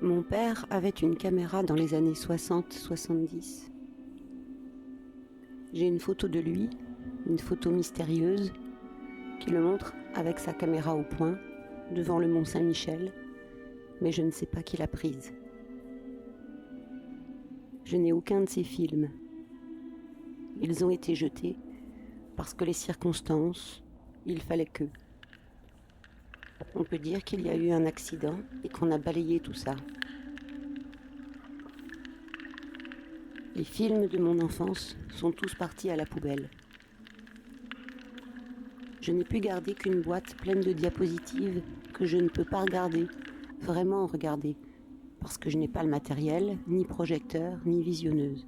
Mon père avait une caméra dans les années 60-70. J'ai une photo de lui, une photo mystérieuse, qui le montre avec sa caméra au point, devant le Mont Saint-Michel, mais je ne sais pas qui l'a prise. Je n'ai aucun de ces films. Ils ont été jetés parce que les circonstances, il fallait que. On peut dire qu'il y a eu un accident et qu'on a balayé tout ça. Les films de mon enfance sont tous partis à la poubelle. Je n'ai pu garder qu'une boîte pleine de diapositives que je ne peux pas regarder, vraiment regarder, parce que je n'ai pas le matériel, ni projecteur, ni visionneuse.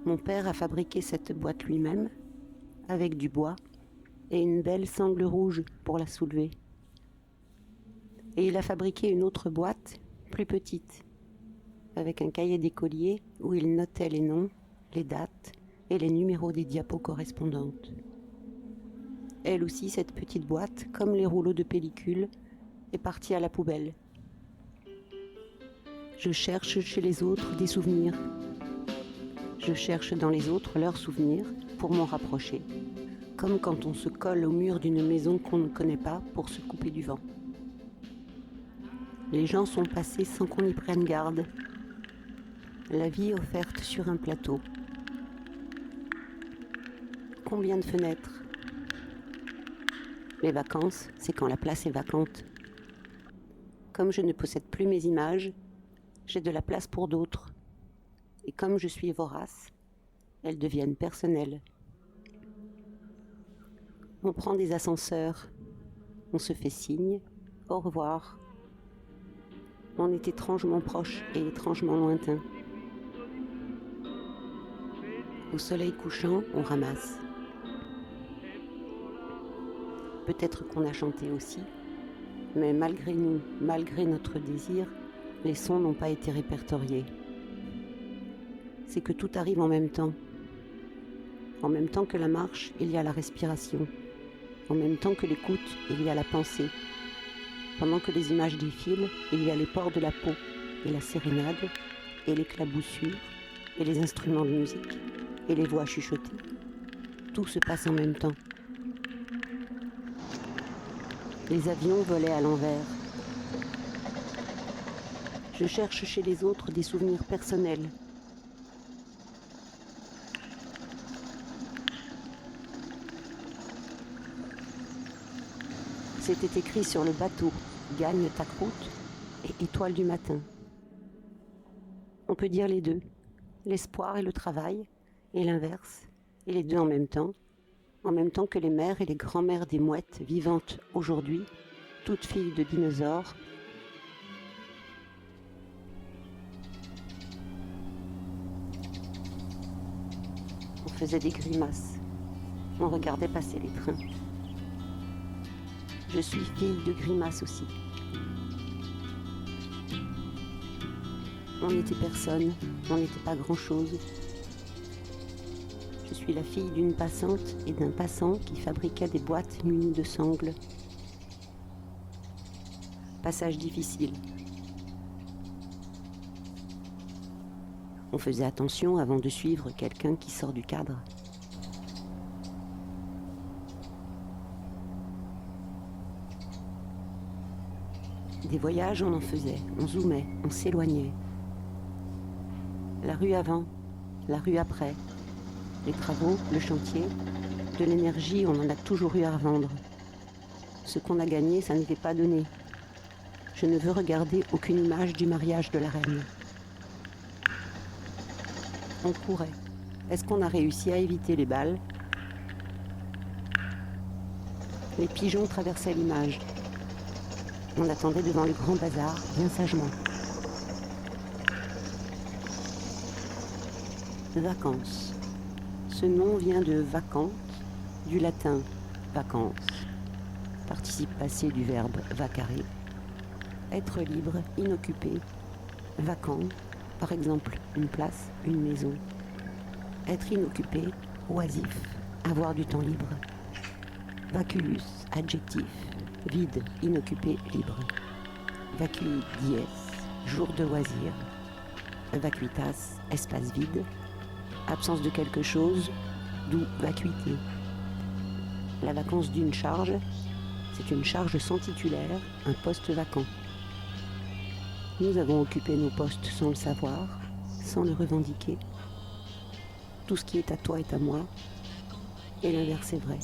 Mon père a fabriqué cette boîte lui-même, avec du bois et une belle sangle rouge pour la soulever. Et il a fabriqué une autre boîte, plus petite, avec un cahier d'écolier où il notait les noms, les dates et les numéros des diapos correspondantes. Elle aussi, cette petite boîte, comme les rouleaux de pellicule, est partie à la poubelle. Je cherche chez les autres des souvenirs. Je cherche dans les autres leurs souvenirs pour m'en rapprocher, comme quand on se colle au mur d'une maison qu'on ne connaît pas pour se couper du vent. Les gens sont passés sans qu'on y prenne garde. La vie offerte sur un plateau. Combien de fenêtres? Les vacances, c'est quand la place est vacante. Comme je ne possède plus mes images, j'ai de la place pour d'autres. Et comme je suis vorace, elles deviennent personnelles. On prend des ascenseurs, on se fait signe, au revoir. On est étrangement proche et étrangement lointain. Au soleil couchant, on ramasse. Peut-être qu'on a chanté aussi, mais malgré nous, malgré notre désir, les sons n'ont pas été répertoriés. C'est que tout arrive en même temps. En même temps que la marche, il y a la respiration. En même temps que l'écoute, il y a la pensée. Pendant que les images défilent, il y a les pores de la peau, et la sérénade, et l'éclaboussure, et les instruments de musique, et les voix chuchotées. Tout se passe en même temps. Les avions volaient à l'envers. Je cherche chez les autres des souvenirs personnels. C'était écrit sur le bateau « Gagne ta croûte » et « Étoile du matin ». On peut dire les deux, l'espoir et le travail, et l'inverse, et les deux en même temps que les mères et les grands-mères des mouettes vivantes aujourd'hui, toutes filles de dinosaures. On faisait des grimaces, on regardait passer les trains. Je suis fille de grimaces aussi. On n'était personne, on n'était pas grand-chose. Je suis la fille d'une passante et d'un passant qui fabriquait des boîtes munies de sangles. Passage difficile. On faisait attention avant de suivre quelqu'un qui sort du cadre. Des voyages, on en faisait, on zoomait, on s'éloignait. La rue avant, la rue après, les travaux, le chantier, de l'énergie, on en a toujours eu à revendre. Ce qu'on a gagné, ça n'était pas donné. Je ne veux regarder aucune image du mariage de la reine. On courait. Est-ce qu'on a réussi à éviter les balles? Les pigeons traversaient l'image. On attendait devant le grand bazar, bien sagement. Vacances. Ce nom vient de vacante, du latin vacances, participe passé du verbe vacare, être libre, inoccupé, vacant, par exemple une place, une maison. Être inoccupé, oisif, avoir du temps libre. Vacuus, adjectif, vide, inoccupé, libre. vacui dies, jour de loisir. Vacuitas, espace vide. Absence de quelque chose, d'où vacuité. La vacance d'une charge, c'est une charge sans titulaire, un poste vacant. Nous avons occupé nos postes sans le savoir, sans le revendiquer. Tout ce qui est à toi est à moi, et l'inverse est vrai.